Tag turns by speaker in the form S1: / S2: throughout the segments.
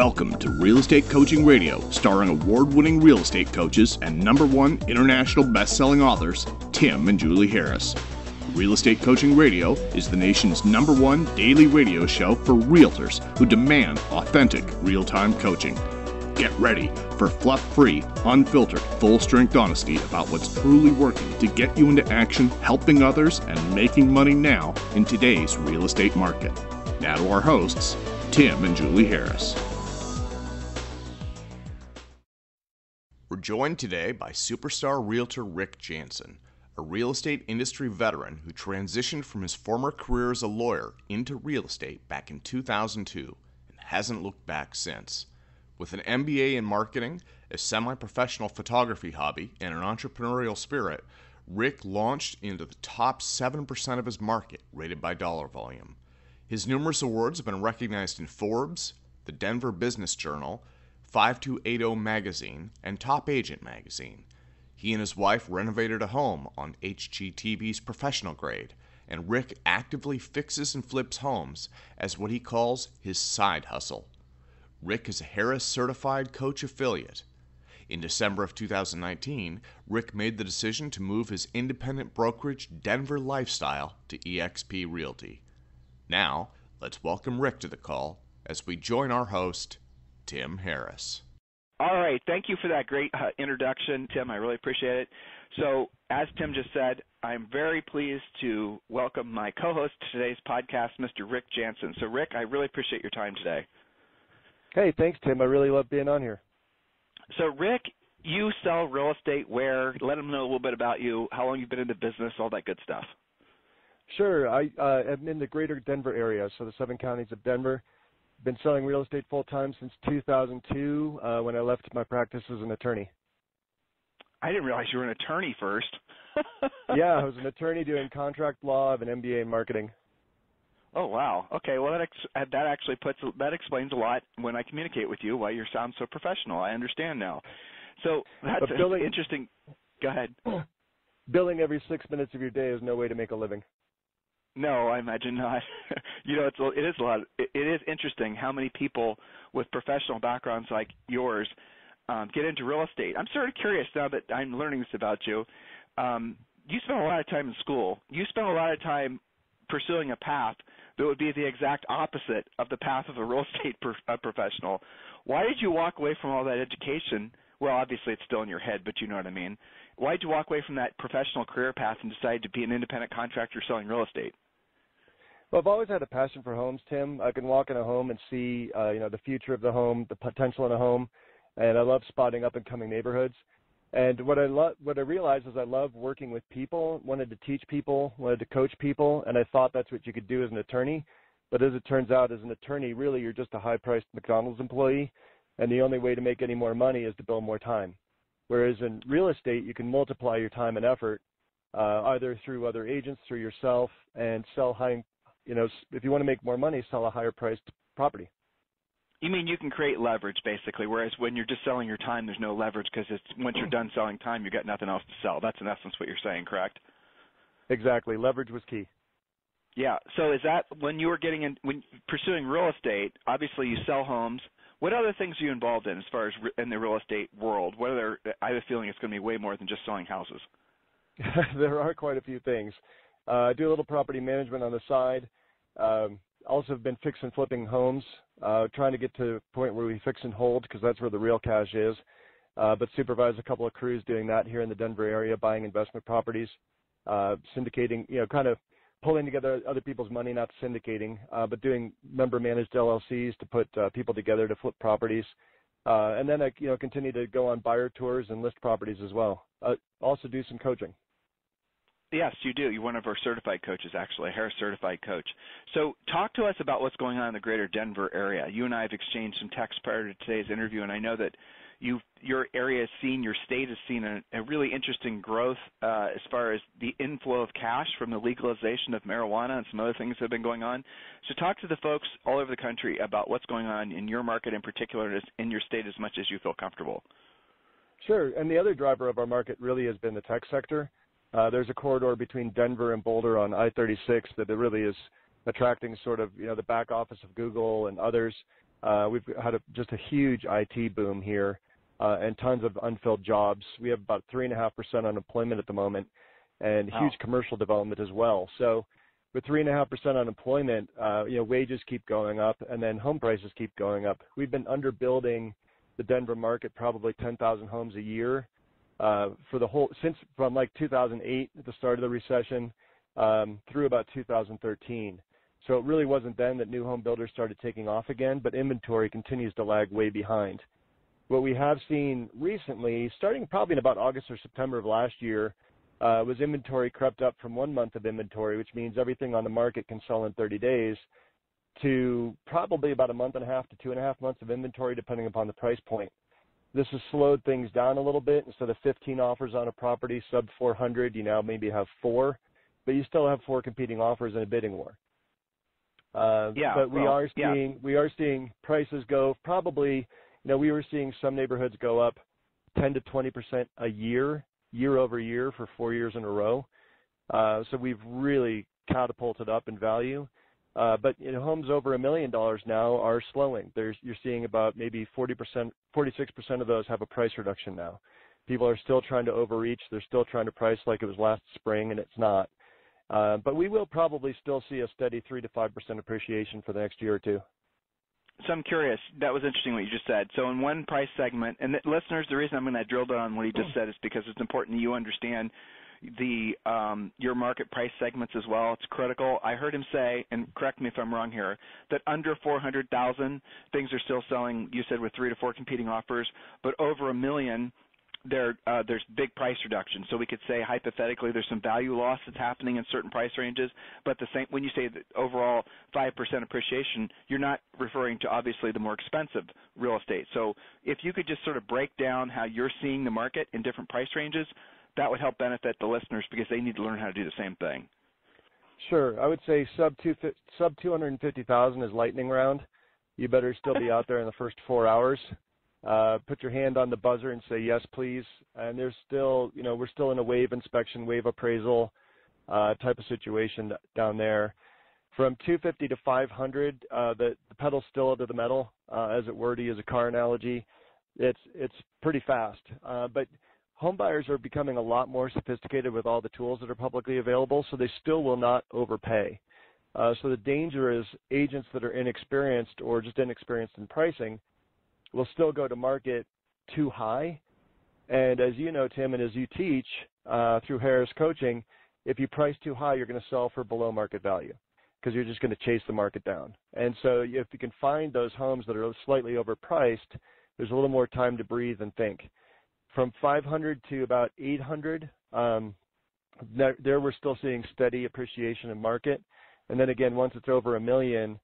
S1: Welcome to Real Estate Coaching Radio, starring award-winning real estate coaches and #1 international best-selling authors, Tim and Julie Harris. Real Estate Coaching Radio is the nation's #1 daily radio show for realtors who demand authentic, real-time coaching. Get ready for fluff-free, unfiltered, full-strength honesty about what's truly working to get you into action, helping others, and making money now in today's real estate market. Now to our hosts, Tim and Julie Harris. We're joined today by superstar realtor Rick Janson, a real estate industry veteran who transitioned from his former career as a lawyer into real estate back in 2002 and hasn't looked back since. With an MBA in marketing, a semi-professional photography hobby, and an entrepreneurial spirit, Rick launched into the top 7% of his market rated by dollar volume. His numerous awards have been recognized in Forbes, the Denver Business Journal, 5280 Magazine, and Top Agent Magazine. He and his wife renovated a home on HGTV's Professional Grade, and Rick actively fixes and flips homes as what he calls his side hustle. Rick is a Harris Certified Coach affiliate. In December of 2019, Rick made the decision to move his independent brokerage Denver lifestyle to eXp Realty. Now, let's welcome Rick to the call as we join our host, Tim Harris.
S2: All right. Thank you for that great introduction, Tim. I really appreciate it. So, as Tim just said, I'm very pleased to welcome my co-host to today's podcast, Mr. Rick Janson. So, Rick, I really appreciate your time today.
S3: Hey, thanks, Tim. I really love being on here.
S2: So, Rick, you sell real estate where? Let them know a little bit about you, how long you've been in the business, all that good stuff.
S3: Sure. I am in the greater Denver area, so the 7 counties of Denver. Been selling real estate full-time since 2002 when I left my practice as an attorney.
S2: I didn't realize you were an attorney first.
S3: Yeah, I was an attorney doing contract law. I have an MBA in marketing.
S2: Oh, wow. Okay, well, that explains a lot when I communicate with you, why you sound so professional. I understand now. So that's interesting. Go ahead.
S3: Billing every 6 minutes of your day is no way to make a living.
S2: No, I imagine not. It is interesting how many people with professional backgrounds like yours get into real estate. I'm sort of curious now that I'm learning this about you. You spent a lot of time in school. You spent a lot of time pursuing a path that would be the exact opposite of the path of a real estate professional. Why did you walk away from all that education? Well, obviously it's still in your head, but you know what I mean. Why did you walk away from that professional career path and decide to be an independent contractor selling real estate?
S3: Well, I've always had a passion for homes, Tim. I can walk in a home and see, the future of the home, the potential in a home, and I love spotting up and coming neighborhoods. And what I realized is I love working with people, wanted to teach people, wanted to coach people, and I thought that's what you could do as an attorney. But as it turns out, as an attorney, really you're just a high-priced McDonald's employee, and the only way to make any more money is to bill more time. Whereas in real estate, you can multiply your time and effort either through other agents, through yourself, and sell high. If you want to make more money, sell a higher priced property.
S2: You mean you can create leverage, basically, whereas when you're just selling your time, there's no leverage because once you're done selling time, you've got nothing else to sell. That's in essence what you're saying, correct?
S3: Exactly. Leverage was key.
S2: Yeah. So is that when you were when pursuing real estate, obviously you sell homes. What other things are you involved in as far as in the real estate world? I have a feeling it's going to be way more than just selling houses.
S3: There are quite a few things. I do a little property management on the side. Also have been fix and flipping homes, trying to get to a point where we fix and hold because that's where the real cash is. But supervise a couple of crews doing that here in the Denver area, buying investment properties, syndicating, kind of pulling together other people's money, not syndicating, but doing member-managed LLCs to put people together to flip properties. And then I continue to go on buyer tours and list properties as well. Also do some coaching.
S2: Yes, you do. You're one of our certified coaches, actually, a Harris certified coach. So talk to us about what's going on in the greater Denver area. You and I have exchanged some texts prior to today's interview, and I know that your area has seen, your state has seen a really interesting growth as far as the inflow of cash from the legalization of marijuana and some other things that have been going on. So talk to the folks all over the country about what's going on in your market in particular, in your state, as much as you feel comfortable.
S3: Sure, and the other driver of our market really has been the tech sector. There's a corridor between Denver and Boulder on I-36 that it really is attracting sort of, the back office of Google and others. We've had just a huge IT boom here and tons of unfilled jobs. We have about 3.5% unemployment at the moment and huge commercial development as well. So with 3.5% unemployment, wages keep going up and then home prices keep going up. We've been underbuilding the Denver market probably 10,000 homes a year from like 2008 at the start of the recession through about 2013. So it really wasn't then that new home builders started taking off again, but inventory continues to lag way behind. What we have seen recently, starting probably in about August or September of last year, was inventory crept up from 1 month of inventory, which means everything on the market can sell in 30 days, to probably about 1.5 months to 2.5 months of inventory, depending upon the price point. This has slowed things down a little bit. Instead of 15 offers on a property sub 400, you now maybe have 4, but you still have 4 competing offers in a bidding war. But we are seeing prices go probably, we were seeing some neighborhoods go up 10 to 20% a year over year for 4 years in a row. So we've really catapulted up in value. But homes over $1 million now are slowing. You're seeing about maybe 46% of those have a price reduction now. People are still trying to overreach. They're still trying to price like it was last spring, and it's not. But we will probably still see a steady 3 to 5% appreciation for the next year or two.
S2: So I'm curious. That was interesting what you just said. So in one price segment, and listeners, the reason I'm going to drill down on what he just said is because it's important that you understand your market price segments as well. It's critical. I heard him say, and correct me if I'm wrong here, that under 400,000 things are still selling. You said with 3 to 4 competing offers, but over $1 million. There's big price reduction. So we could say hypothetically there's some value loss that's happening in certain price ranges, but when you say that overall 5% appreciation, you're not referring to obviously the more expensive real estate. So if you could just sort of break down how you're seeing the market in different price ranges, that would help benefit the listeners because they need to learn how to do the same thing.
S3: Sure. I would say sub 250,000 is lightning round. You better still be out there in the first 4 hours. Put your hand on the buzzer and say, yes, please. And there's still, we're still in a wave inspection, wave appraisal type of situation down there. From 250 to 500, the pedal's still under the metal, as it were, to use a car analogy. It's pretty fast. But home buyers are becoming a lot more sophisticated with all the tools that are publicly available, so they still will not overpay. So the danger is agents that are inexperienced or just inexperienced in pricing will still go to market too high. And as you know, Tim, and as you teach through Harris Coaching, if you price too high, you're going to sell for below market value because you're just going to chase the market down. And so if you can find those homes that are slightly overpriced, there's a little more time to breathe and think. From 500 to about 800, there we're still seeing steady appreciation in market. And then again, once it's over $1 million,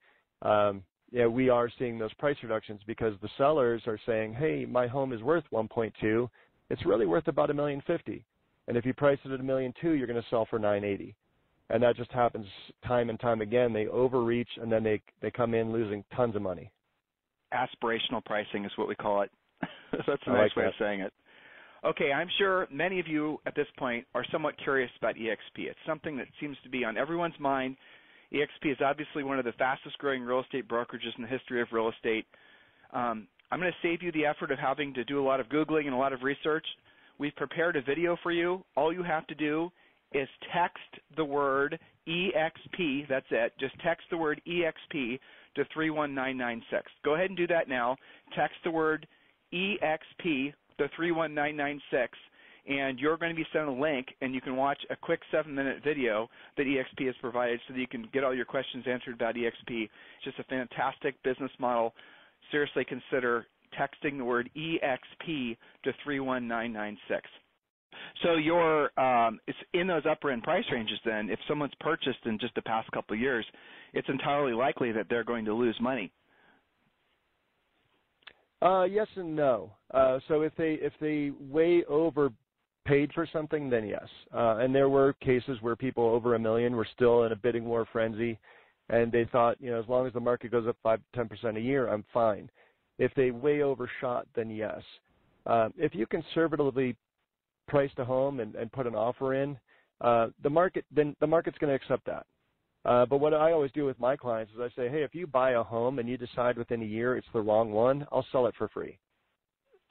S3: we are seeing those price reductions because the sellers are saying, hey, my home is worth 1.2. It's really worth about $1.05 million. And if you price it at $1.2 million, you're going to sell for $980. And that just happens time and time again. They overreach, and then they come in losing tons of money.
S2: Aspirational pricing is what we call it. That's a nice way of saying it. Okay, I'm sure many of you at this point are somewhat curious about EXP. It's something that seems to be on everyone's mind. EXP is obviously one of the fastest growing real estate brokerages in the history of real estate. I'm going to save you the effort of having to do a lot of Googling and a lot of research. We've prepared a video for you. All you have to do is text the word EXP. That's it. Just text the word EXP to 31996. Go ahead and do that now. Text the word EXP to 31996. And you're going to be sent a link, and you can watch a quick 7-minute video that EXP has provided so that you can get all your questions answered about EXP. It's just a fantastic business model. Seriously consider texting the word EXP to 31996. So it's in those upper end price ranges then. If someone's purchased in just the past couple of years, it's entirely likely that they're going to lose money.
S3: Yes and no. So if they way overpaid for something, then yes. And there were cases where people over $1 million were still in a bidding war frenzy, and they thought, as long as the market goes up 5 to 10% a year, I'm fine. If they way overshot, then yes. If you conservatively priced a home and put an offer in, the market's going to accept that. But what I always do with my clients is I say, hey, if you buy a home and you decide within a year it's the wrong one, I'll sell it for free.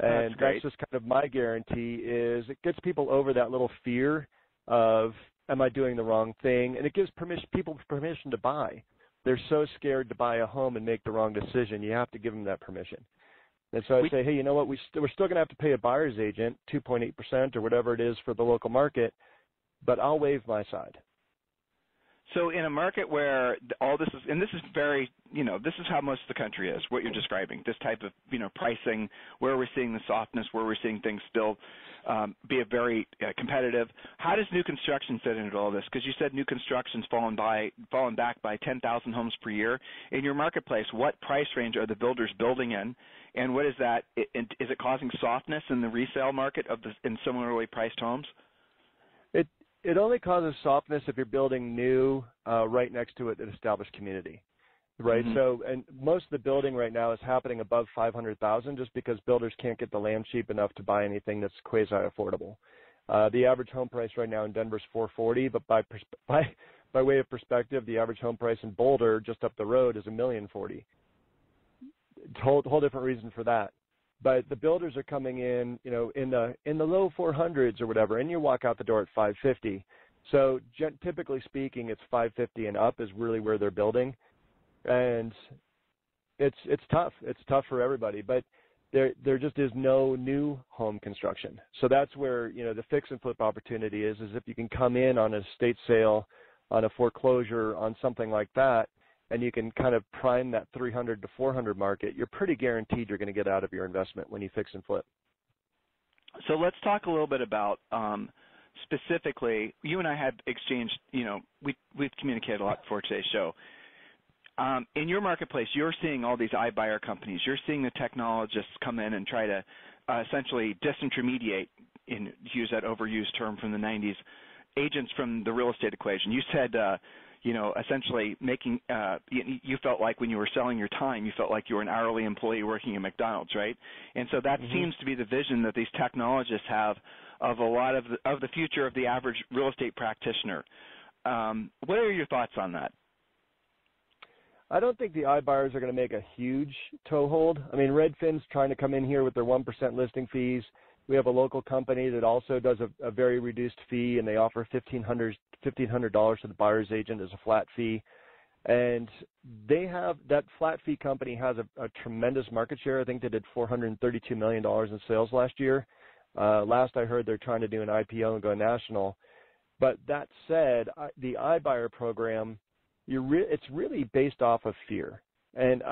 S3: And that's just kind of my guarantee is it gets people over that little fear of, am I doing the wrong thing? And it gives people permission to buy. They're so scared to buy a home and make the wrong decision. You have to give them that permission. And so I say, hey, you know what? We're still going to have to pay a buyer's agent 2.8% or whatever it is for the local market, but I'll waive my side.
S2: So in a market where all this is, and this is very, this is how most of the country is, what you're describing, this type of, pricing, where we're seeing the softness, where we're seeing things still be a very competitive. How does new construction fit into all this? Because you said new construction's fallen back by 10,000 homes per year. In your marketplace, what price range are the builders building in, and what is that? Is it causing softness in the resale market in similarly priced homes?
S3: It only causes softness if you're building new right next to an established community, right? Mm-hmm. So, and most of the building right now is happening above 500,000 just because builders can't get the land cheap enough to buy anything that's quasi-affordable. The average home price right now in Denver is $440,000, but by way of perspective, the average home price in Boulder, just up the road, is $1,040,000. Whole different reason for that. But the builders are coming in, in the low 400s or whatever, and you walk out the door at 550. So typically speaking, it's 550 and up is really where they're building, and it's tough. It's tough for everybody, but there just is no new home construction. So that's where the fix and flip opportunity is if you can come in on a estate sale, on a foreclosure, on something like that, and you can kind of prime that 300 to 400 market, you're pretty guaranteed you're going to get out of your investment when you fix and flip.
S2: So let's talk a little bit about specifically, you and I had exchanged, we've communicated a lot before today's show. In your marketplace, you're seeing all these iBuyer companies. You're seeing the technologists come in and try to essentially disintermediate, to use that overused term from the 90s, agents from the real estate equation. You said essentially making, you felt like when you were selling your time, you felt like you were an hourly employee working at McDonald's, right? And so that seems to be the vision that these technologists have of a lot of the future of the average real estate practitioner. What are your thoughts on that?
S3: I don't think the iBuyers are going to make a huge toehold. I mean, Redfin's trying to come in here with their 1% listing fees. We have a local company that also does a very reduced fee, and they offer $1,500 to the buyer's agent as a flat fee. And they have that flat fee company has a tremendous market share. I think they did $432 million in sales last year. Last I heard, they're trying to do an IPO and go national. But that said, the iBuyer program, it's really based off of fear, and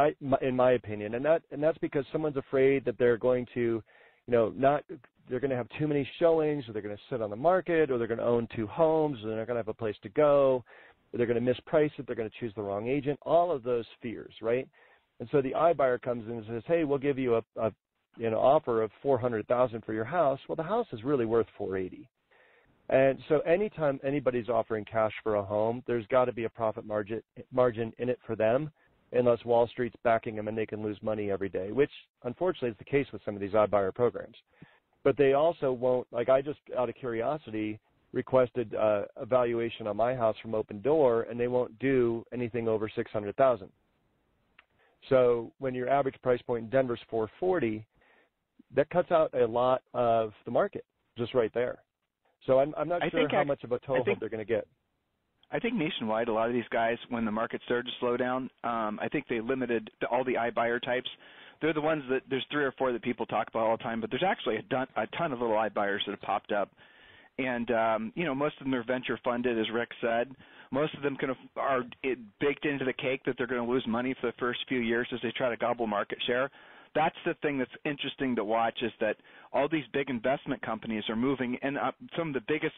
S3: in my opinion, and that's because someone's afraid that they're going to they're going to have too many showings, or they're going to sit on the market, or they're going to own two homes, or they're not going to have a place to go, or they're going to misprice it, they're going to choose the wrong agent, all of those fears, right? And so the iBuyer comes in and says, hey, we'll give you a offer of $400,000 for your house. Well, the house is really worth $480,000. And so anytime anybody's offering cash for a home, there's got to be a profit margin in it for them, unless Wall Street's backing them and they can lose money every day, which unfortunately is the case with some of these iBuyer programs. But they also won't, like I just out of curiosity requested a valuation on my house from Open Door, and they won't do anything over $600,000. So when your average price point in Denver's $440,000, that cuts out a lot of the market just right there. So I'm not sure how much of a toehold they're going to get.
S2: I think nationwide, a lot of these guys, when the market started to slow down, I think they limited all the iBuyer types. They're the ones that there's 3 or 4 that people talk about all the time, but there's actually a ton of little iBuyers that have popped up. And, most of them are venture funded, as Rick said. Most of them are baked into the cake that they're going to lose money for the first few years as they try to gobble market share. That's the thing that's interesting to watch, is that all these big investment companies are moving, and some of the biggest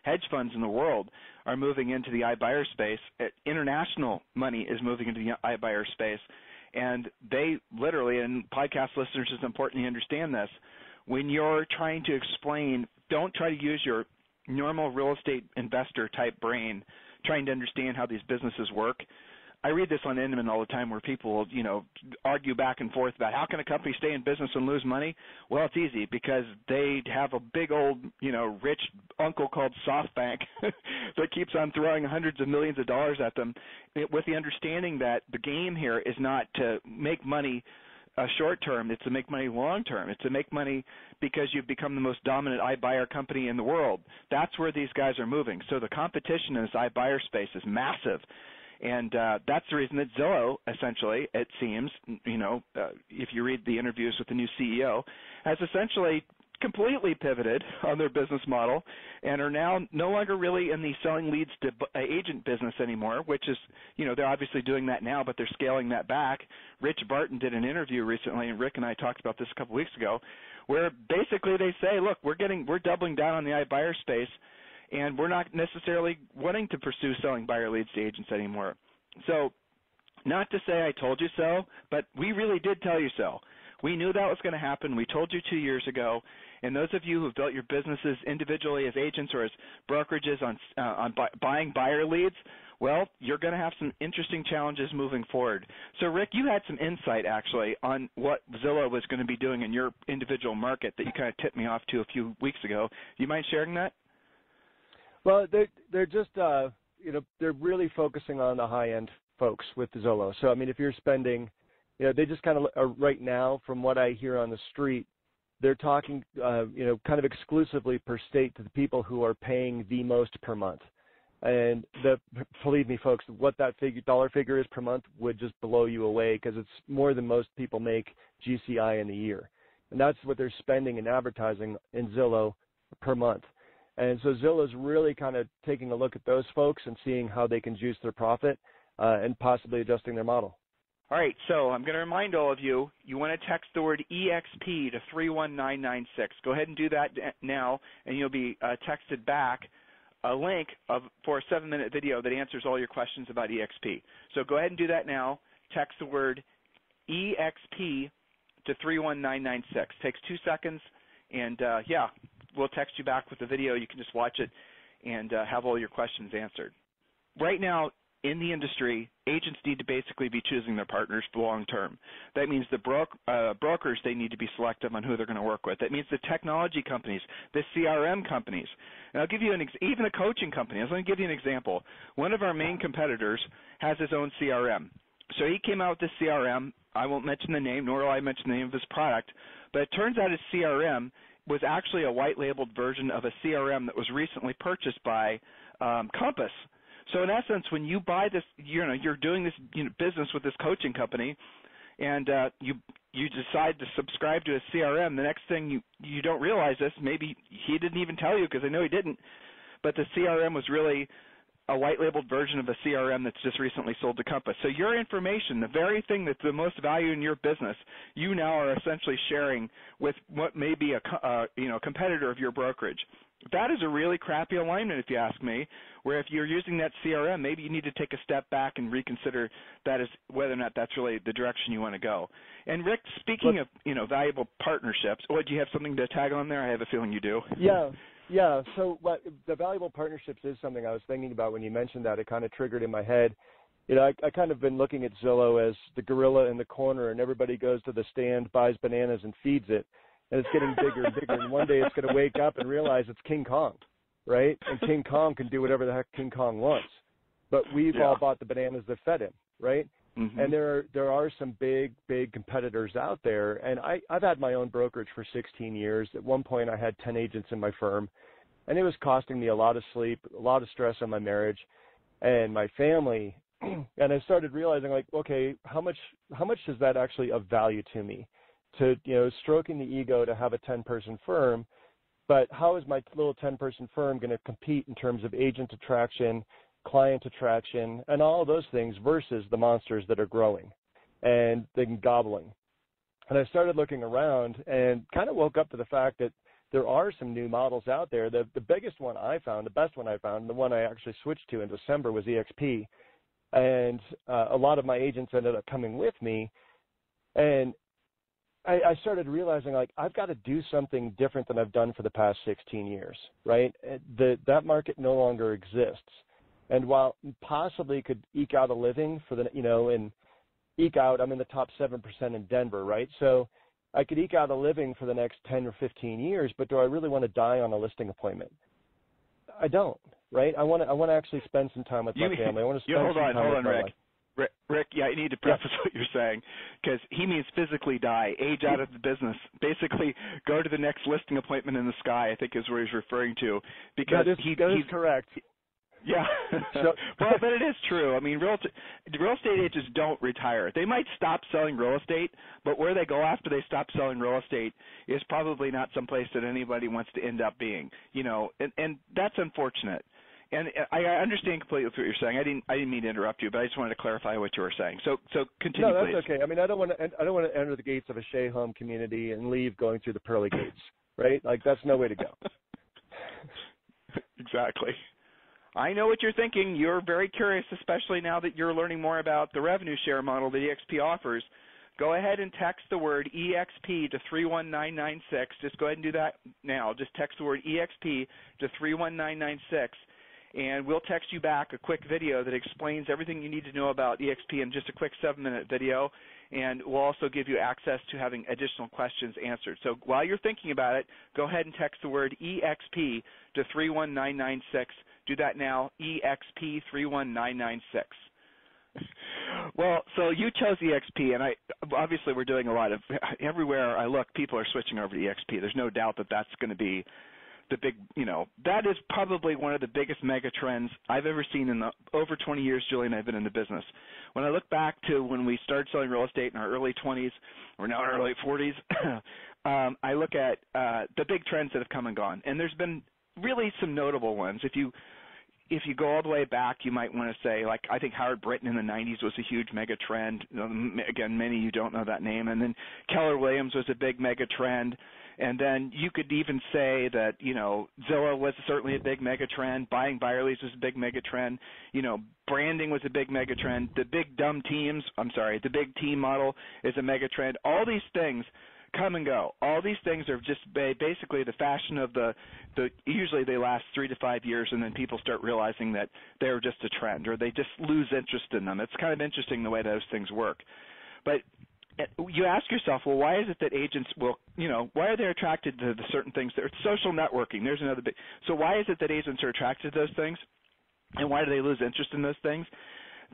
S2: hedge funds in the world are moving into the iBuyer space. International money is moving into the iBuyer space, and they literally, and podcast listeners, it's important to understand this, when you're trying to explain, don't try to use your normal real estate investor type brain trying to understand how these businesses work. I read this on Inman all the time where people will, argue back and forth about how can a company stay in business and lose money? Well, it's easy because they have a big old, rich uncle called SoftBank that keeps on throwing hundreds of millions of dollars at them with the understanding that the game here is not to make money short term, it's to make money long term. It's to make money because you've become the most dominant iBuyer company in the world. That's where these guys are moving. So the competition in this iBuyer space is massive. And that's the reason that Zillow, essentially, it seems, if you read the interviews with the new CEO, has essentially completely pivoted on their business model and are now no longer really in the selling leads to agent business anymore, which is, they're obviously doing that now, but they're scaling that back. Rich Barton did an interview recently, and Rick and I talked about this a couple weeks ago, where basically they say, look, we're doubling down on the iBuyer space, and we're not necessarily wanting to pursue selling buyer leads to agents anymore. So not to say I told you so, but we really did tell you so. We knew that was going to happen. We told you 2 years ago. And those of you who have built your businesses individually as agents or as brokerages on buying buyer leads, well, you're going to have some interesting challenges moving forward. So, Rick, you had some insight, actually, on what Zillow was going to be doing in your individual market that you kind of tipped me off to a few weeks ago. Do you mind sharing that?
S3: Well, they're just, they're really focusing on the high-end folks with Zillow. So, I mean, if you're spending, they just kind of, right now, from what I hear on the street, they're talking, kind of exclusively per state to the people who are paying the most per month. And believe me, folks, what that dollar figure is per month would just blow you away because it's more than most people make GCI in a year. And that's what they're spending in advertising in Zillow per month. And so Zillow's really kind of taking a look at those folks and seeing how they can juice their profit and possibly adjusting their model.
S2: All right, so I'm going to remind all of you, you want to text the word EXP to 31996. Go ahead and do that now, and you'll be texted back a link for a 7-minute video that answers all your questions about EXP. So go ahead and do that now. Text the word EXP to 31996. Takes 2 seconds, and we'll text you back with the video. You can just watch it and have all your questions answered. Right now, in the industry, agents need to basically be choosing their partners for long term. That means the brokers, they need to be selective on who they're going to work with. That means the technology companies, the CRM companies. And I'll give you even a coaching company. Let me give you an example. One of our main competitors has his own CRM. So he came out with this CRM. I won't mention the name, nor will I mention the name of his product, but it turns out his CRM was actually a white-labeled version of a CRM that was recently purchased by Compass. So in essence, when you buy this, you're doing this business with this coaching company, and you decide to subscribe to a CRM. The next thing you don't realize this, maybe he didn't even tell you because I know he didn't, but the CRM was really a white-labeled version of a CRM that's just recently sold to Compass. So your information, the very thing that's the most value in your business, you now are essentially sharing with what may be a competitor of your brokerage. That is a really crappy alignment, if you ask me, where if you're using that CRM, maybe you need to take a step back and reconsider that as whether or not that's really the direction you want to go. And, Rick, speaking of, valuable partnerships, do you have something to tag on there? I have a feeling you do.
S3: Yeah. So the valuable partnerships is something I was thinking about when you mentioned that. It kind of triggered in my head. I kind of been looking at Zillow as the gorilla in the corner, and everybody goes to the stand, buys bananas, and feeds it. And it's getting bigger and bigger, and one day it's going to wake up and realize it's King Kong, right? And King Kong can do whatever the heck King Kong wants. But we've all bought the bananas that fed him, right? Mm-hmm. And there are some big competitors out there. And I've had my own brokerage for 16 years. At one point, I had 10 agents in my firm, and it was costing me a lot of sleep, a lot of stress on my marriage and my family. And I started realizing, like, okay, how much is that actually of value to me? To, stroking the ego to have a 10-person firm, but how is my little 10-person firm going to compete in terms of agent attraction, client attraction, and all of those things versus the monsters that are growing and then gobbling? And I started looking around and kind of woke up to the fact that there are some new models out there. The biggest one I found, the best one I found, and the one I actually switched to in December was EXP. And a lot of my agents ended up coming with me, and I started realizing, like, I've got to do something different than I've done for the past 16 years, right? That market no longer exists. And while possibly could eke out a living for the, and eke out, I'm in the top 7% in Denver, right? So I could eke out a living for the next 10 or 15 years, but do I really want to die on a listing appointment? I don't, right? I want to actually spend some time with my family. I want to spend some time with my life.
S2: Rick, yeah, you need to preface what you're saying, because he means physically die, age out of the business, basically go to the next listing appointment in the sky, I think is what he's referring to. Because
S3: that is correct.
S2: Yeah. Well, but it is true. I mean, real estate agents don't retire. They might stop selling real estate, but where they go after they stop selling real estate is probably not someplace that anybody wants to end up being, and that's unfortunate. And I understand completely what you're saying. I didn't mean to interrupt you, but I just wanted to clarify what you were saying. So continue,
S3: No, that's
S2: please.
S3: okay. I mean, I don't want to enter the gates of a Shea home community and leave going through the pearly gates, right? Like, that's no way to go.
S2: Exactly. I know what you're thinking. You're very curious, especially now that you're learning more about the revenue share model that EXP offers. Go ahead and text the word EXP to 31996. Just go ahead and do that now. Just text the word EXP to 31996. And we'll text you back a quick video that explains everything you need to know about EXP in just a quick 7-minute video. And we'll also give you access to having additional questions answered. So while you're thinking about it, go ahead and text the word EXP to 31996. Do that now, EXP 31996. Well, so you chose EXP, and obviously we're doing a lot of, everywhere I look, people are switching over to EXP. There's no doubt that that's going to be the big, that is probably one of the biggest mega trends I've ever seen in the over 20 years Julie and I have been in the business. When I look back to when we started selling real estate in our early 20s, we're now in our late 40s, I look at the big trends that have come and gone, and there's been really some notable ones. If you go all the way back, you might want to say, like, I think Howard Britton in the 90s was a huge mega trend. Again, many of you don't know that name. And then Keller Williams was a big mega trend. And then you could even say that, Zillow was certainly a big mega trend. Buying buyer leads was a big mega trend. Branding was a big mega trend. The big team model is a mega trend. All these things come and go. All these things are just basically the fashion of the usually they last 3 to 5 years, and then people start realizing that they're just a trend, or they just lose interest in them. It's kind of interesting the way those things work. But you ask yourself, well, why is it that agents will, why are they attracted to the certain things? It's social networking. There's another big. So why is it that agents are attracted to those things, and why do they lose interest in those things?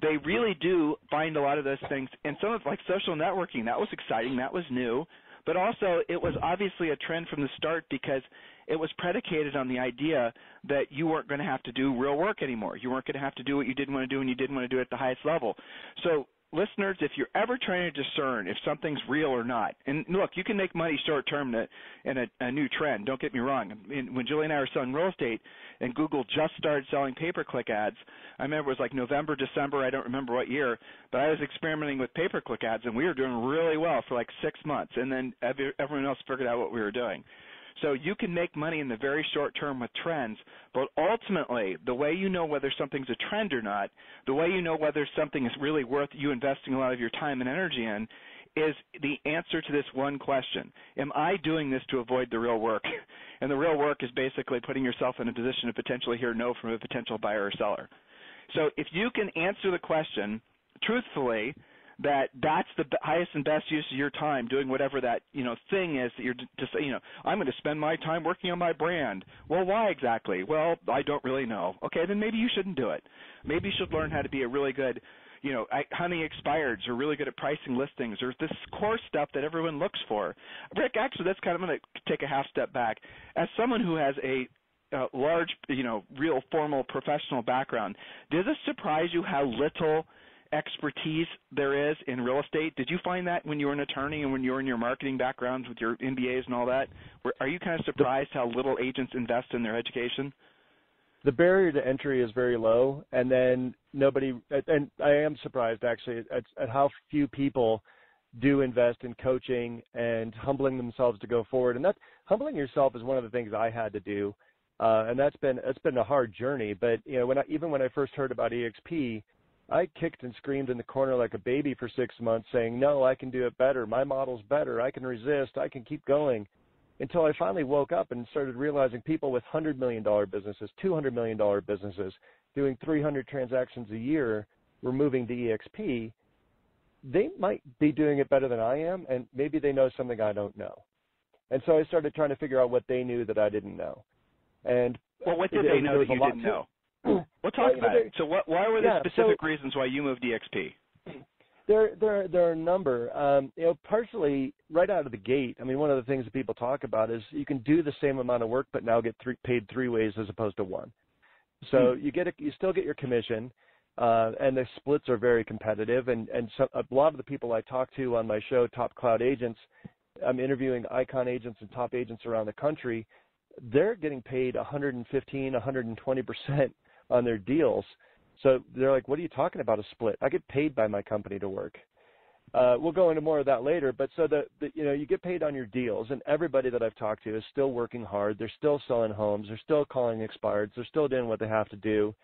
S2: They really do find a lot of those things, and some of like social networking, that was exciting, that was new. But also, it was obviously a trend from the start because it was predicated on the idea that you weren't going to have to do real work anymore. You weren't going to have to do what you didn't want to do, and you didn't want to do it at the highest level. So, listeners, if you're ever trying to discern if something's real or not, and look, you can make money short term in a new trend. Don't get me wrong. When Julie and I were selling real estate and Google just started selling pay-per-click ads, I remember it was like November, December, I don't remember what year, but I was experimenting with pay-per-click ads, and we were doing really well for like 6 months, and then everyone else figured out what we were doing. So you can make money in the very short term with trends, but ultimately the way you know whether something's a trend or not, the way you know whether something is really worth you investing a lot of your time and energy in, is the answer to this one question. Am I doing this to avoid the real work? And the real work is basically putting yourself in a position to potentially hear no from a potential buyer or seller. So if you can answer the question truthfully, that's the highest and best use of your time doing whatever that thing is that you're just I'm going to spend my time working on my brand. Well, why exactly? Well, I don't really know. Okay, then maybe you shouldn't do it. Maybe you should learn how to be a really good hunting expireds, or really good at pricing listings, or this core stuff that everyone looks for. Rick, actually, that's kind of, I'm going to take a half step back. As someone who has a large, real formal professional background, does it surprise you how little expertise there is in real estate? Did you find that when you were an attorney and when you were in your marketing backgrounds with your MBAs and all that? Are you kind of surprised how little agents invest in their education?
S3: The barrier to entry is very low, and then and I am surprised actually at how few people do invest in coaching and humbling themselves to go forward. And that humbling yourself is one of the things I had to do, and it's been a hard journey. But even when I first heard about EXP, I kicked and screamed in the corner like a baby for 6 months saying, no, I can do it better. My model's better. I can resist. I can keep going. until I finally woke up and started realizing people with $100 million businesses, $200 million businesses, doing 300 transactions a year were moving to EXP. They might be doing it better than I am, and maybe they know something I don't know. And so I started trying to figure out what they knew that I didn't know. And
S2: well, what did they know that you didn't know? We'll talk about it. So why were the specific reasons why you moved to EXP?
S3: There are a number. Partially right out of the gate, I mean, one of the things that people talk about is you can do the same amount of work but now get paid 3 ways as opposed to 1. So you still get your commission, and the splits are very competitive. And so a lot of the people I talk to on my show, Top Cloud Agents, I'm interviewing icon agents and top agents around the country. They're getting paid 115, 120% on their deals. So they're like, what are you talking about, a split? I get paid by my company to work. We'll go into more of that later. But so you get paid on your deals, and everybody that I've talked to is still working hard. They're still selling homes. They're still calling expireds. They're still doing what they have to do.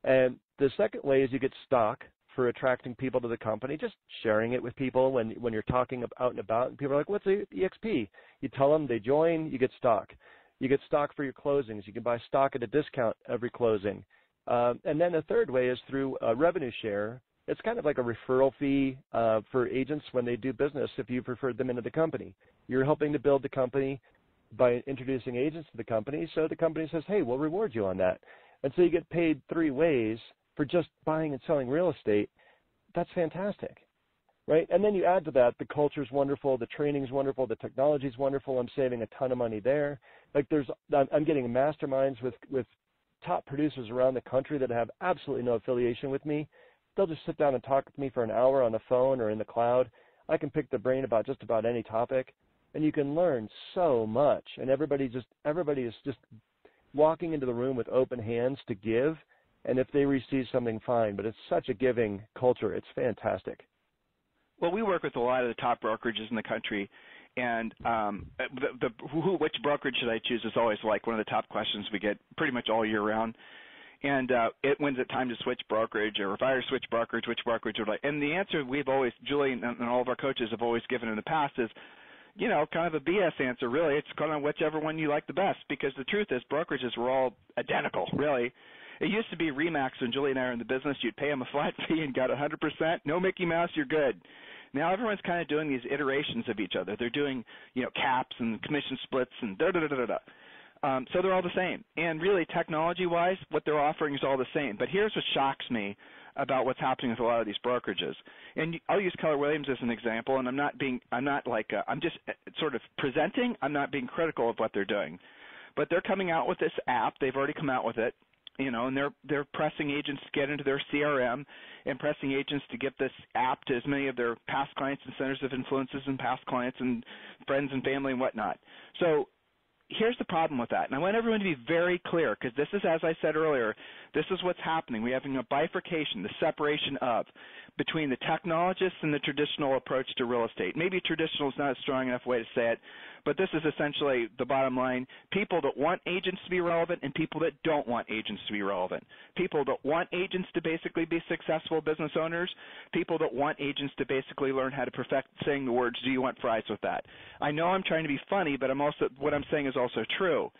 S3: And the second way is you get stock for attracting people to the company, just sharing it with people when you're talking out and about. And people are like, what's EXP? You tell them, they join, you get stock. You get stock for your closings. You can buy stock at a discount every closing. And then the third way is through a revenue share. It's kind of like a referral fee for agents when they do business if you've referred them into the company. You're helping to build the company by introducing agents to the company, so the company says, hey, we'll reward you on that. And so you get paid 3 ways for just buying and selling real estate. That's fantastic, right? And then you add to that, the culture's wonderful, the training's wonderful, the technology's wonderful. I'm saving a ton of money there. Like I'm getting masterminds with top producers around the country that have absolutely no affiliation with me. They'll just sit down and talk with me for an hour on the phone or in the cloud. I can pick their brain about just about any topic, and you can learn so much. And everybody is just walking into the room with open hands to give, and if they receive something, fine. But it's such a giving culture. It's fantastic.
S2: Well, we work with a lot of the top brokerages in the country, and which brokerage should I choose is always like one of the top questions we get pretty much all year round. And when's it time to switch brokerage, or if I were to switch brokerage, which brokerage would I? And the answer we've always, Julie and all of our coaches have always given in the past is, kind of a BS answer, really. It's kind of whichever one you like the best, because the truth is brokerages were all identical, really. It used to be RE/MAX when Julie and I were in the business. You'd pay them a flat fee and got 100%. No Mickey Mouse, you're good. Now everyone's kind of doing these iterations of each other. They're doing, caps and commission splits and da-da-da-da-da. So they're all the same. And really, technology-wise, what they're offering is all the same. But here's what shocks me about what's happening with a lot of these brokerages. And I'll use Keller Williams as an example, and I'm just sort of presenting. I'm not being critical of what they're doing. But they're coming out with this app. They've already come out with it. And they're pressing agents to get into their CRM and pressing agents to get this app to as many of their past clients and centers of influences and past clients and friends and family and whatnot. So here's the problem with that. And I want everyone to be very clear, because this is, as I said earlier, this is what's happening. We're having a bifurcation, the separation between the technologists and the traditional approach to real estate. Maybe traditional is not a strong enough way to say it, but this is essentially the bottom line. People that want agents to be relevant and people that don't want agents to be relevant. People that want agents to basically be successful business owners. People that want agents to basically learn how to perfect saying the words, do you want fries with that? I know I'm trying to be funny, but what I'm saying is also true.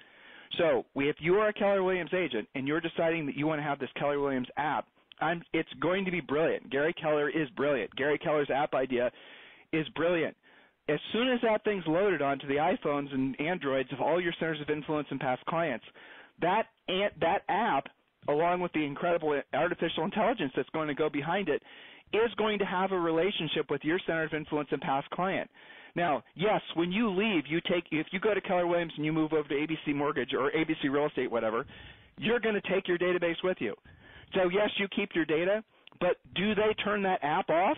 S2: So if you are a Keller Williams agent and you're deciding that you want to have this Keller Williams app, it's going to be brilliant. Gary Keller is brilliant. Gary Keller's app idea is brilliant. As soon as that thing's loaded onto the iPhones and Androids of all your centers of influence and past clients, that app, along with the incredible artificial intelligence that's going to go behind it, is going to have a relationship with your center of influence and past client. Now, yes, when you leave, if you go to Keller Williams and you move over to ABC Mortgage or ABC Real Estate, whatever, you're going to take your database with you. So yes, you keep your data, but do they turn that app off?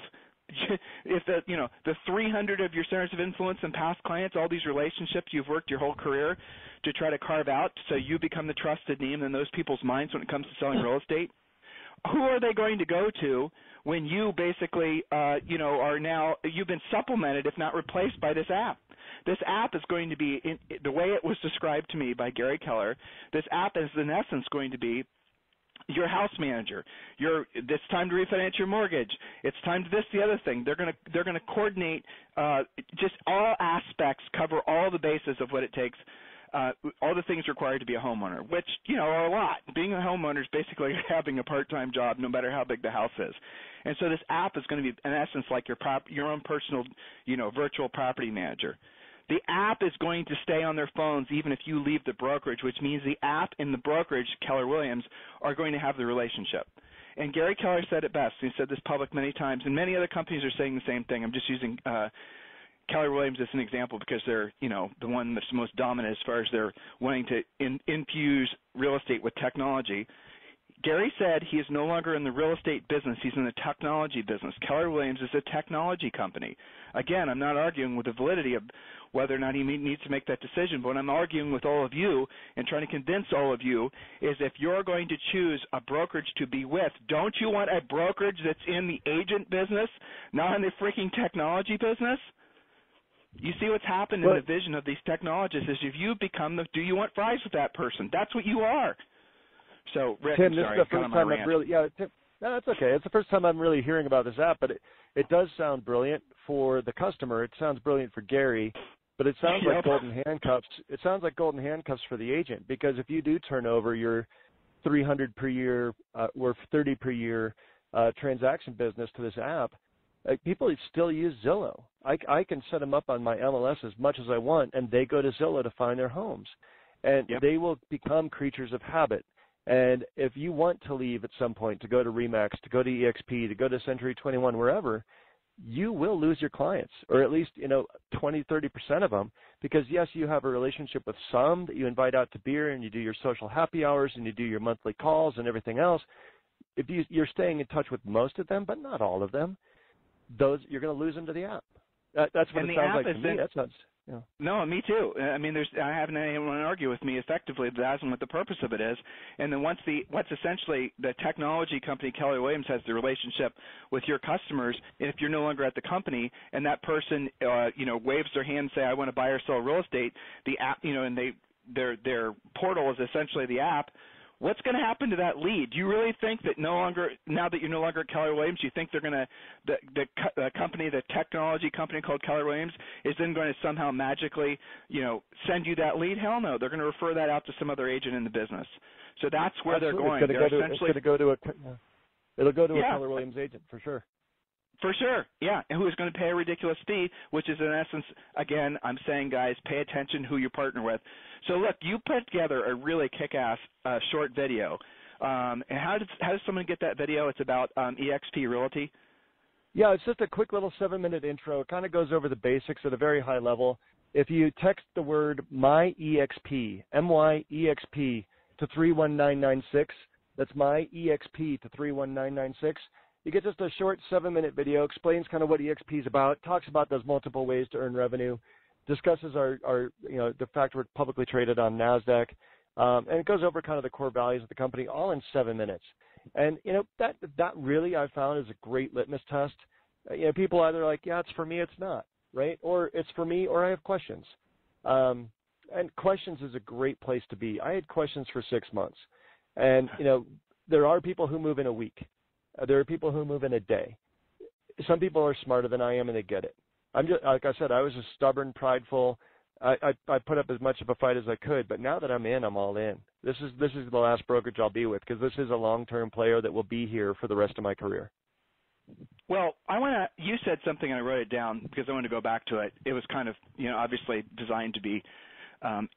S2: If the 300 of your centers of influence and past clients, all these relationships you've worked your whole career to try to carve out so you become the trusted name in those people's minds when it comes to selling real estate, who are they going to go to when you basically, you've been supplemented, if not replaced, by this app? This app is going to be, the way it was described to me by Gary Keller, this app is in essence going to be your house manager. It's time to refinance your mortgage. It's time to this, the other thing. They're gonna coordinate just all aspects, cover all the bases of what it takes, all the things required to be a homeowner, which are a lot. Being a homeowner is basically having a part-time job, no matter how big the house is. And so this app is going to be, in essence, like your own personal, virtual property manager. The app is going to stay on their phones even if you leave the brokerage, which means the app and the brokerage, Keller Williams, are going to have the relationship. And Gary Keller said it best. He said this public many times, and many other companies are saying the same thing. I'm just using Keller Williams as an example because they're, the one that's most dominant as far as they're wanting to infuse real estate with technology. Gary said he is no longer in the real estate business. He's in the technology business. Keller Williams is a technology company. Again, I'm not arguing with the validity of whether or not he needs to make that decision, but what I'm arguing with all of you and trying to convince all of you is if you're going to choose a brokerage to be with, don't you want a brokerage that's in the agent business, not in the freaking technology business? You see what's happened in the vision of these technologists is if you become do you want fries with that person? That's what you are. So, Rick,
S3: Tim,
S2: I'm
S3: this
S2: sorry,
S3: is the first time I've really, Tim, no, that's okay. It's the first time I'm really hearing about this app, but it does sound brilliant for the customer. It sounds brilliant for Gary, but it sounds like golden handcuffs. It sounds like golden handcuffs for the agent because if you do turn over your 300 per year or 30 per year transaction business to this app, people still use Zillow. I can set them up on my MLS as much as I want, and they go to Zillow to find their homes. And they will become creatures of habit. And if you want to leave at some point to go to RE/MAX, to go to EXP, to go to Century 21, wherever, you will lose your clients, or at least 20, 30% of them, because yes, you have a relationship with some that you invite out to beer and you do your social happy hours and you do your monthly calls and everything else. If you're staying in touch with most of them, but not all of them, you're going to lose them to the app. That's what it sounds like to me. That sounds.
S2: No, me too. I mean, I haven't anyone argue with me effectively as and what the purpose of it is. And then what's essentially the technology company Keller Williams has the relationship with your customers. And if you're no longer at the company and that person, waves their hand and say, I want to buy or sell real estate, the app, and their portal is essentially the app. What's going to happen to that lead? Do you really think that now that you're no longer at Keller Williams, you think they're going to the technology company called Keller Williams is then going to somehow magically, send you that lead? Hell no. They're going to refer that out to some other agent in the business. So that's where they're going.
S3: It'll go to a Keller Williams agent for sure.
S2: For sure, yeah, and who is going to pay a ridiculous fee, which is in essence, again, I'm saying, guys, pay attention who you partner with. So look, you put together a really kick-ass short video. And how does someone get that video? It's about EXP Realty.
S3: Yeah, it's just a quick little 7-minute intro. It kind of goes over the basics at a very high level. If you text the word MyEXP, MYEXP, to 31996, that's MyEXP to 31996. You get just a short 7-minute video, explains kind of what EXP is about, talks about those multiple ways to earn revenue, discusses our the fact we're publicly traded on NASDAQ, and it goes over kind of the core values of the company all in 7 minutes. And, that really I found is a great litmus test. People either like, yeah, it's for me, it's not, right? Or it's for me, or I have questions. And questions is a great place to be. I had questions for 6 months. And, there are people who move in a week. There are people who move in a day. Some people are smarter than I am, and they get it. I'm just, like I said, I was just stubborn, prideful. I put up as much of a fight as I could, but now that I'm in, I'm all in. This is the last brokerage I'll be with because this is a long-term player that will be here for the rest of my career.
S2: Well, you said something and I wrote it down because I wanted to go back to it. It was kind of, obviously designed to be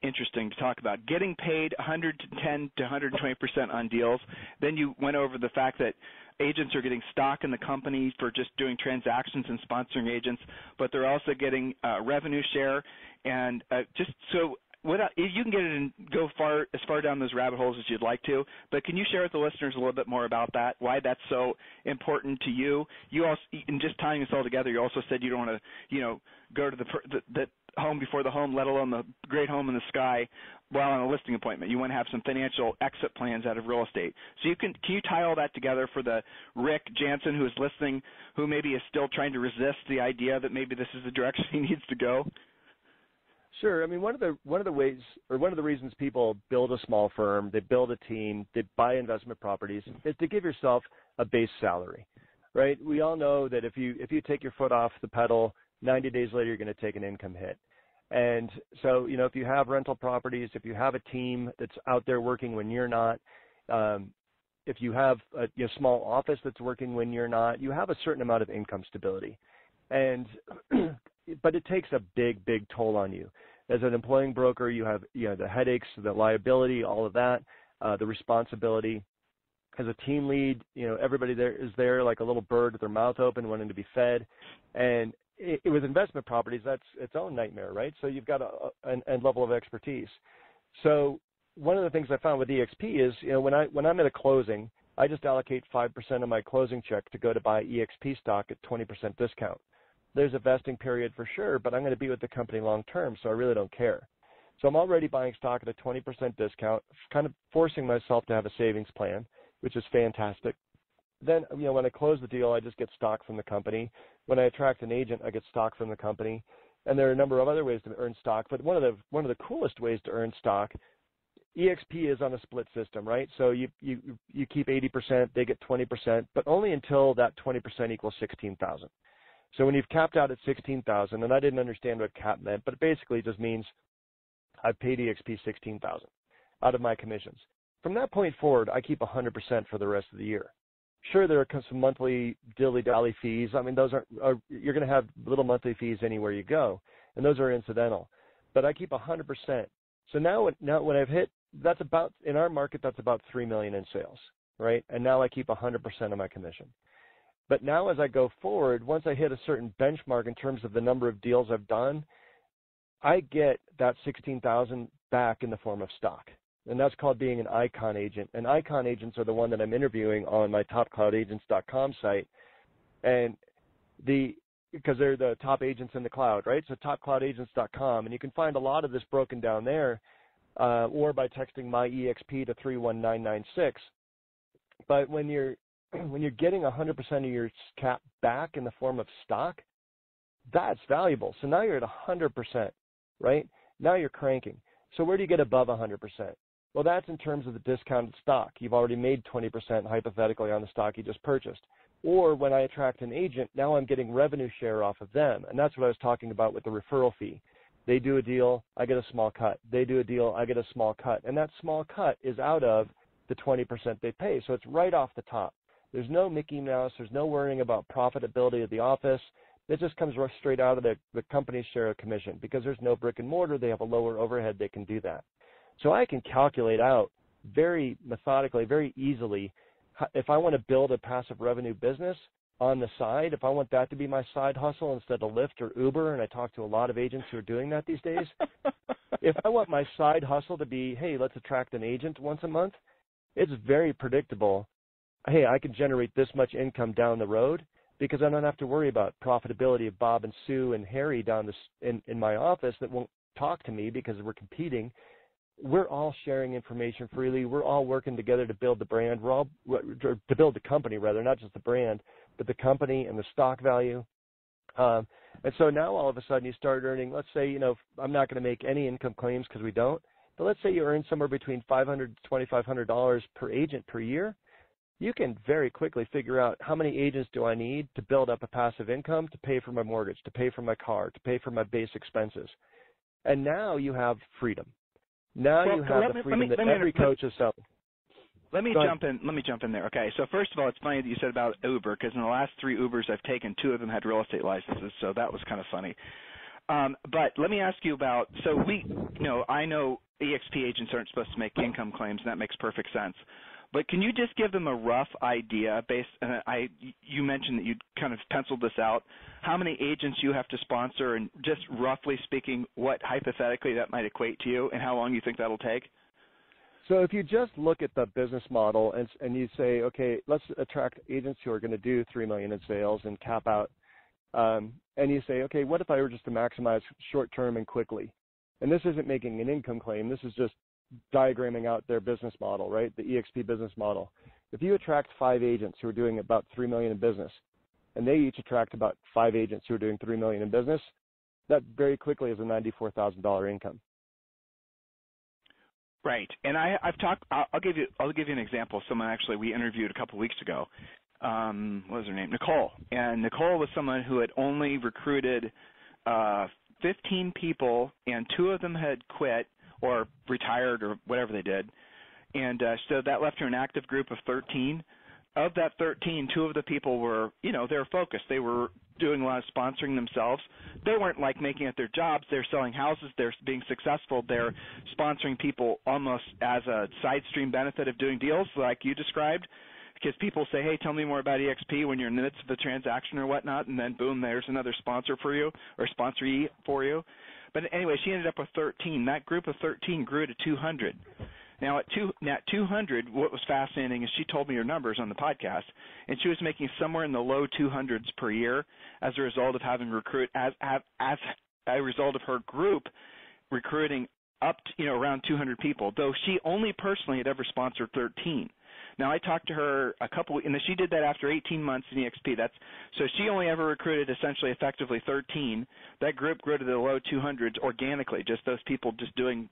S2: interesting to talk about. Getting paid 110 to 120% on deals. Then you went over the fact that agents are getting stock in the company for just doing transactions and sponsoring agents, but they're also getting revenue share. And just so you can get it and go as far down those rabbit holes as you'd like to, but can you share with the listeners a little bit more about that, why that's so important to you? You also, in just tying this all together, you also said you don't want to, go to the home before the home, let alone the great home in the sky while on a listing appointment. You want to have some financial exit plans out of real estate. So can you tie all that together for the Rick Janson who is listening, who maybe is still trying to resist the idea that maybe this is the direction he needs to go?
S3: Sure. I mean, one of the ways, or one of the reasons people build a small firm, they build a team, they buy investment properties, is to give yourself a base salary, right? We all know that if you take your foot off the pedal, 90 days later you're going to take an income hit. And so, if you have rental properties, if you have a team that's out there working when you're not, if you have a small office that's working when you're not, you have a certain amount of income stability. And but it takes a big, big toll on you. As an employing broker, you have the headaches, the liability, all of that, the responsibility. As a team lead, everybody there is there like a little bird with their mouth open, wanting to be fed. And with investment properties, that's its own nightmare, right? So you've got a level of expertise. So one of the things I found with EXP is, when I'm at a closing, I just allocate 5% of my closing check to go to buy EXP stock at 20% discount. There's a vesting period for sure, but I'm going to be with the company long term, so I really don't care. So I'm already buying stock at a 20% discount, kind of forcing myself to have a savings plan, which is fantastic. Then, when I close the deal, I just get stock from the company. When I attract an agent, I get stock from the company. And there are a number of other ways to earn stock, but one of the coolest ways to earn stock, EXP is on a split system, right? So you keep 80%, they get 20%, but only until that 20% equals 16,000. So when you've capped out at 16,000, and I didn't understand what cap meant, but it basically just means I've paid EXP 16,000 out of my commissions. From that point forward, I keep 100% for the rest of the year. Sure, there are some monthly dilly-dally fees. I mean, those you're going to have little monthly fees anywhere you go, and those are incidental. But I keep 100%. So now when I've hit, that's about, in our market, that's about $3 million in sales, right? And now I keep 100% of my commission. But now as I go forward, once I hit a certain benchmark in terms of the number of deals I've done, I get that 16,000 back in the form of stock. And that's called being an icon agent. And icon agents are the one that I'm interviewing on my topcloudagents.com site. And because they're the top agents in the cloud, right? So topcloudagents.com. And you can find a lot of this broken down there, or by texting my EXP to 31996. But when you're getting 100% of your cap back in the form of stock, that's valuable. So now you're at 100%, right? Now you're cranking. So where do you get above 100%? Well, that's in terms of the discounted stock. You've already made 20% hypothetically on the stock you just purchased. Or when I attract an agent, now I'm getting revenue share off of them. And that's what I was talking about with the referral fee. They do a deal, I get a small cut. They do a deal, I get a small cut. And that small cut is out of the 20% they pay. So it's right off the top. There's no Mickey Mouse. There's no worrying about profitability of the office. It just comes straight out of the company's share of commission. Because there's no brick and mortar, they have a lower overhead, they can do that. So I can calculate out very methodically, very easily, if I want to build a passive revenue business on the side, if I want that to be my side hustle instead of Lyft or Uber, and I talk to a lot of agents who are doing that these days, if I want my side hustle to be, hey, let's attract an agent once a month, it's very predictable. Hey, I can generate this much income down the road because I don't have to worry about profitability of Bob and Sue and Harry down in my office that won't talk to me because we're competing. We're all sharing information freely. We're all working together to build the brand. To build the company, rather, not just the brand, but the company and the stock value. And so now all of a sudden you start earning, let's say, I'm not going to make any income claims because we don't, but let's say you earn somewhere between $500 to $2,500 per agent per year. You can very quickly figure out how many agents do I need to build up a passive income to pay for my mortgage, to pay for my car, to pay for my base expenses. And now you have freedom. Now you have the freedom that every coach is selling.
S2: Let me jump in there. Okay, so first of all, it's funny that you said about Uber, because in the last 3 Ubers I've taken, 2 of them had real estate licenses, so that was kind of funny. But let me ask you about, so I know EXP agents aren't supposed to make income claims, and that makes perfect sense. But can you just give them a rough idea you mentioned that you'd kind of penciled this out, how many agents you have to sponsor, and just roughly speaking, what hypothetically that might equate to you, and how long you think that'll take?
S3: So if you just look at the business model and you say, okay, let's attract agents who are going to do $3 million in sales and cap out, and you say, okay, what if I were just to maximize short-term and quickly? And this isn't making an income claim. This is just diagramming out their business model, right, the EXP business model. If you attract 5 agents who are doing about $3 million in business, and they each attract about 5 agents who are doing $3 million in business, that very quickly is a $94,000 income.
S2: Right, and I've talked. I'll give you an example. Someone actually we interviewed a couple of weeks ago. What was her name? Nicole. And Nicole was someone who had only recruited 15 people, and 2 of them had quit or retired or whatever they did. And so that left her an active group of 13. Of that 13, 2 of the people were, they were focused. They were doing a lot of sponsoring themselves. They weren't like making it their jobs. They're selling houses. They're being successful. They're sponsoring people almost as a side stream benefit of doing deals like you described. Because people say, hey, tell me more about EXP when you're in the midst of a transaction or whatnot, and then boom, there's another sponsor for you or sponsoree for you. But anyway, she ended up with 13. That group of 13 grew to 200. Now, at 200, what was fascinating is she told me her numbers on the podcast, and she was making somewhere in the low 200s per year as a result of having as a result of her group recruiting up to, around 200 people, though she only personally had ever sponsored 13. Now, I talked to her and she did that after 18 months in EXP. So she only ever recruited essentially effectively 13. That group grew to the low 200s organically, just those people just doing,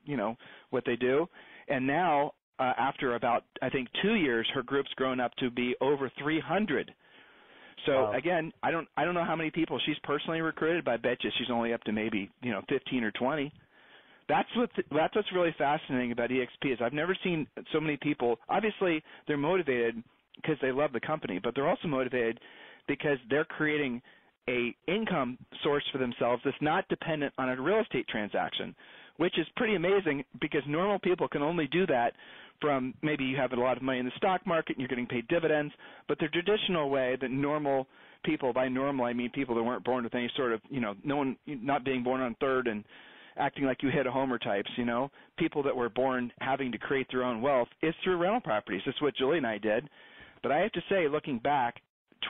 S2: what they do. And now, after about, I think, 2 years, her group's grown up to be over 300. So
S3: wow.
S2: Again, I don't know how many people she's personally recruited, but I bet you she's only up to maybe 15 or 20. That's what's really fascinating about EXP is I've never seen so many people. Obviously, they're motivated because they love the company, but they're also motivated because they're creating a income source for themselves that's not dependent on a real estate transaction, which is pretty amazing because normal people can only do that from maybe you have a lot of money in the stock market and you're getting paid dividends, but the traditional way that normal people, by normal I mean people that weren't born with any sort of, no one not being born on third and acting like you hit a homer types, people that were born having to create their own wealth is through rental properties. That's what Julie and I did. But I have to say, looking back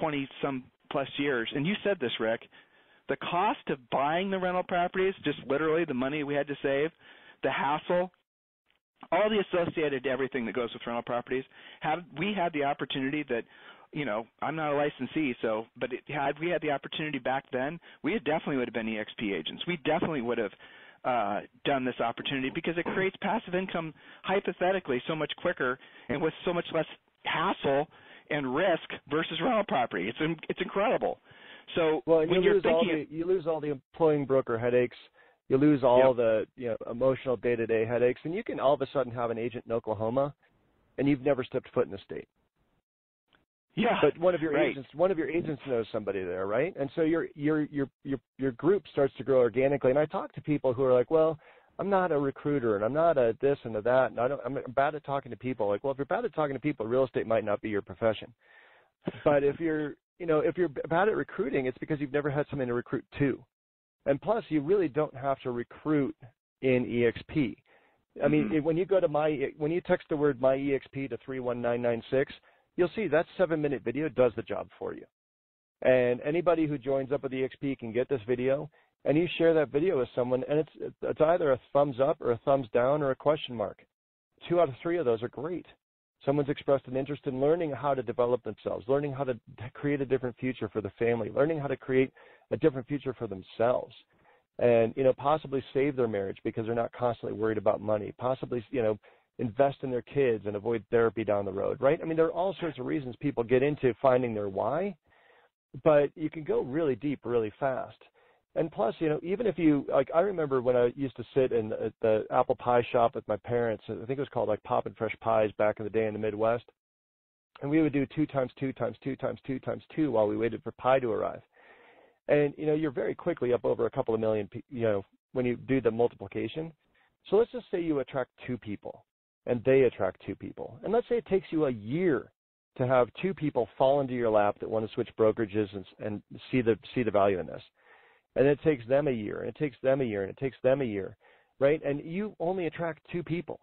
S2: 20-some plus years, and you said this, Rick, the cost of buying the rental properties, just literally the money we had to save, the hassle, all the associated everything that goes with rental properties, we had the opportunity that, I'm not a licensee, but had we had the opportunity back then, we definitely would have been EXP agents. We definitely would have done this opportunity because it creates passive income hypothetically so much quicker and with so much less hassle and risk versus rental property. It's incredible. So
S3: when
S2: you
S3: lose all the employing broker headaches, you lose all the emotional day-to-day headaches, and you can all of a sudden have an agent in Oklahoma, and you've never stepped foot in the state.
S2: Yeah,
S3: but one of your agents knows somebody there, right? And so your group starts to grow organically. And I talk to people who are like, well, I'm not a recruiter, and I'm not a this and a that, and I'm bad at talking to people. Like, well, if you're bad at talking to people, real estate might not be your profession. But if you're bad at recruiting, it's because you've never had something to recruit to. And plus, you really don't have to recruit in EXP. I mean, when you text the word my EXP to 31996, you'll see that 7-minute video does the job for you. And anybody who joins up with EXP can get this video, and you share that video with someone, and it's either a thumbs up or a thumbs down or a question mark. 2 out of 3 of those are great. Someone's expressed an interest in learning how to develop themselves, learning how to create a different future for the family, learning how to create a different future for themselves, and possibly save their marriage because they're not constantly worried about money, possibly invest in their kids and avoid therapy down the road, right? I mean, there are all sorts of reasons people get into finding their why, but you can go really deep really fast. And plus, even if I remember when I used to sit in the apple pie shop with my parents, I think it was called like Poppin' Fresh Pies back in the day in the Midwest, and we would do 2 times 2 times 2 times 2 times 2 while we waited for pie to arrive. And, you're very quickly up over a couple of million, when you do the multiplication. So let's just say you attract 2 people. And they attract 2 people. And let's say it takes you a year to have 2 people fall into your lap that want to switch brokerages and see the value in this. And it takes them a year, and it takes them a year, and it takes them a year, right? And you only attract 2 people.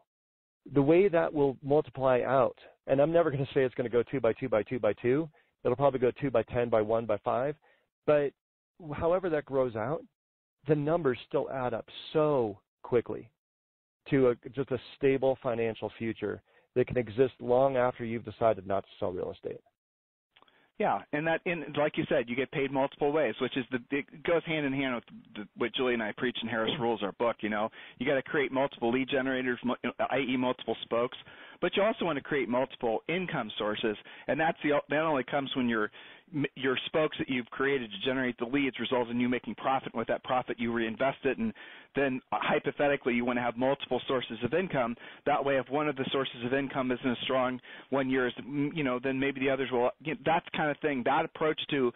S3: The way that will multiply out, and I'm never going to say it's going to go 2 by 2 by 2 by 2. It'll probably go 2 by 10 by 1 by 5. But however that grows out, the numbers still add up so quickly to just a stable financial future that can exist long after you've decided not to sell real estate.
S2: Yeah, and like you said, you get paid multiple ways, which is it goes hand in hand with what Julie and I preach in Harris Rules, our book. You got to create multiple lead generators, i.e., multiple spokes, but you also want to create multiple income sources, and that only comes when your spokes that you've created to generate the leads result in you making profit. With that profit, you reinvest it, and then hypothetically, you want to have multiple sources of income. That way, if one of the sources of income isn't as strong one year as then maybe the others will. That kind of thing. That approach to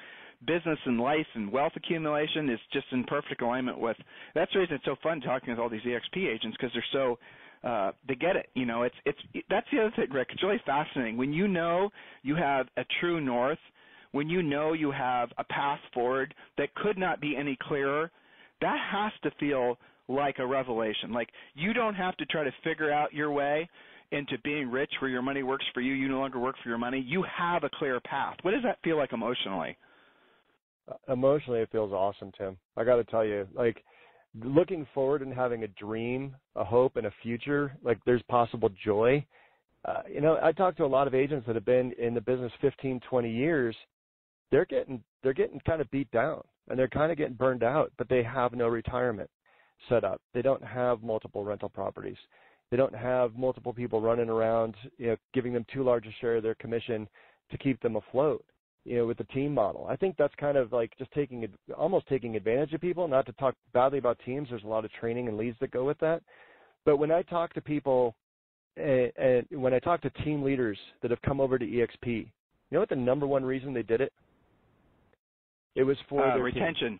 S2: business and life and wealth accumulation is just in perfect alignment with. That's the reason it's so fun talking with all these EXP agents, because they're so. They get it. That's the other thing, Rick. It's really fascinating when you have a true north. When you have a path forward that could not be any clearer, that has to feel like a revelation. Like you don't have to try to figure out your way into being rich where your money works for you. You no longer work for your money. You have a clear path. What does that feel like emotionally?
S3: Emotionally, it feels awesome, Tim. I got to tell you, like looking forward and having a dream, a hope, and a future, like there's possible joy. I talk to a lot of agents that have been in the business 15, 20 years. They're getting kind of beat down and they're kind of getting burned out, but they have no retirement set up. They don't have multiple rental properties. They don't have multiple people running around, giving them too large a share of their commission to keep them afloat, with the team model. I think that's kind of like just almost taking advantage of people. Not to talk badly about teams. There's a lot of training and leads that go with that. But when I talk to people and when I talk to team leaders that have come over to EXP, you know what the number one reason they did it? It was for their
S2: retention.
S3: Team.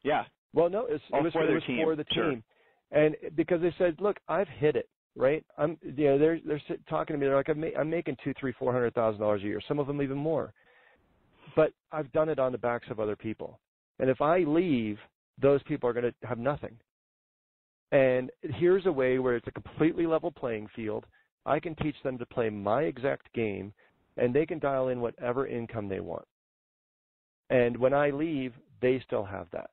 S2: Yeah.
S3: Well, no, it was for the team. Sure. And because they said, look, I've hit it, right? They're talking to me. They're like, I'm making $200,000-$400,000 a year. Some of them even more. But I've done it on the backs of other people. And if I leave, those people are going to have nothing. And here's a way where it's a completely level playing field. I can teach them to play my exact game, and they can dial in whatever income they want. And when I leave, they still have that.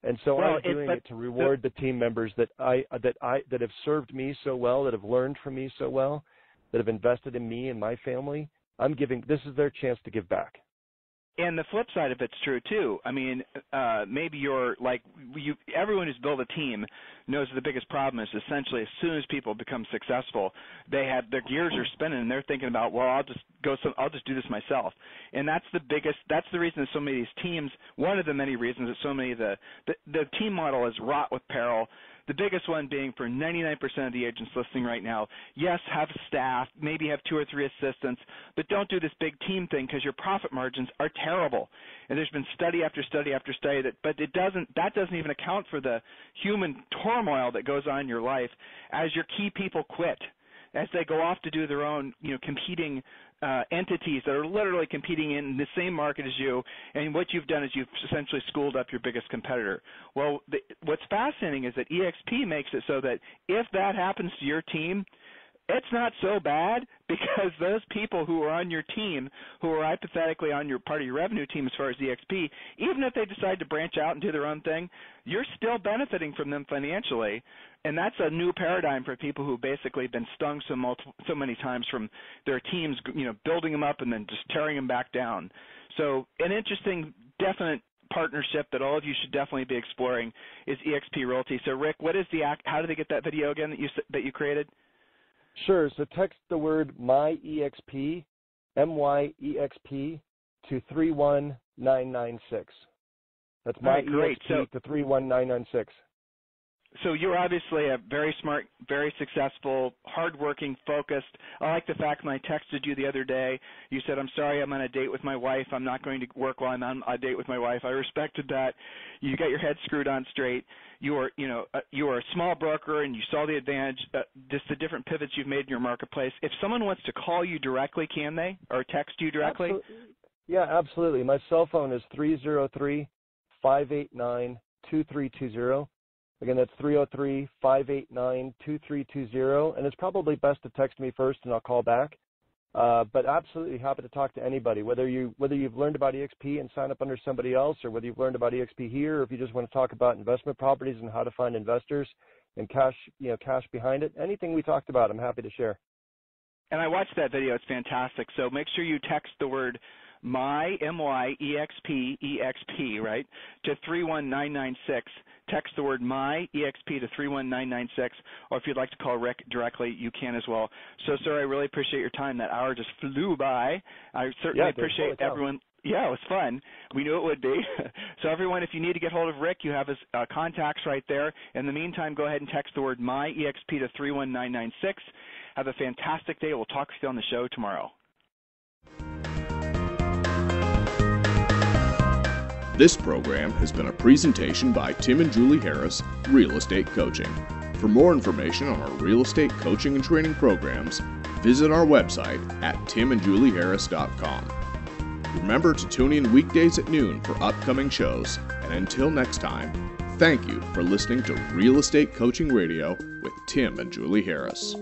S3: And so I'm doing it to reward the team members that have served me so well, that have learned from me so well, that have invested in me and my family. This is their chance to give back.
S2: And the flip side of it's true too. I mean, maybe everyone who's built a team knows the biggest problem is essentially as soon as people become successful, their gears are spinning and they're thinking about, well, I'll just do this myself. And that's the reason that so many of these teams, one of the many reasons that so many of the team model is wrought with peril. The biggest one being for 99% of the agents listening right now, yes, have staff, maybe have 2 or 3 assistants, but don't do this big team thing because your profit margins are terrible. And there's been study after study after study that doesn't even account for the human turmoil that goes on in your life as your key people quit, as they go off to do their own, competing entities that are literally competing in the same market as you, and what you've done is you've essentially schooled up your biggest competitor. Well, what's fascinating is that EXP makes it so that if that happens to your team, it's not so bad, because those people who are on your team, who are hypothetically on your part of your revenue team as far as EXP, even if they decide to branch out and do their own thing, you're still benefiting from them financially. And that's a new paradigm for people who've basically been stung so many times from their teams, building them up and then just tearing them back down. So an interesting, definite partnership that all of you should definitely be exploring is EXP Realty. So Rick, how do they get that video again that you created?
S3: Sure. So text the word MyEXP, MYEXP, to 31996. That's MyEXP to 31996.
S2: So you're obviously a very smart, very successful, hardworking, focused. I like the fact when I texted you the other day, you said, I'm sorry, I'm on a date with my wife. I'm not going to work while I'm on a date with my wife. I respected that. You got your head screwed on straight. You are a small broker, and you saw the advantage, just the different pivots you've made in your marketplace. If someone wants to call you directly, can they, or text you directly?
S3: Yeah, absolutely. My cell phone is 303-589-2320. Again, that's 303-589-2320, and it's probably best to text me first, and I'll call back. But absolutely happy to talk to anybody, whether you've learned about EXP and sign up under somebody else, or whether you've learned about EXP here, or if you just want to talk about investment properties and how to find investors and cash behind it. Anything we talked about, I'm happy to share.
S2: And I watched that video. It's fantastic. So make sure you text the word MYEXP, right, to 31996. Text the word MYEXP to 31996, or if you'd like to call Rick directly, you can as well. So, sir, I really appreciate your time. That hour just flew by. I certainly appreciate everyone. Yeah, it was fun. We knew it would be. So, everyone, if you need to get hold of Rick, you have his contacts right there. In the meantime, go ahead and text the word MYEXP to 31996. Have a fantastic day. We'll talk with you on the show tomorrow.
S1: This program has been a presentation by Tim and Julie Harris, Real Estate Coaching. For more information on our real estate coaching and training programs, visit our website at timandjulieharris.com. Remember to tune in weekdays at noon for upcoming shows, and until next time, thank you for listening to Real Estate Coaching Radio with Tim and Julie Harris.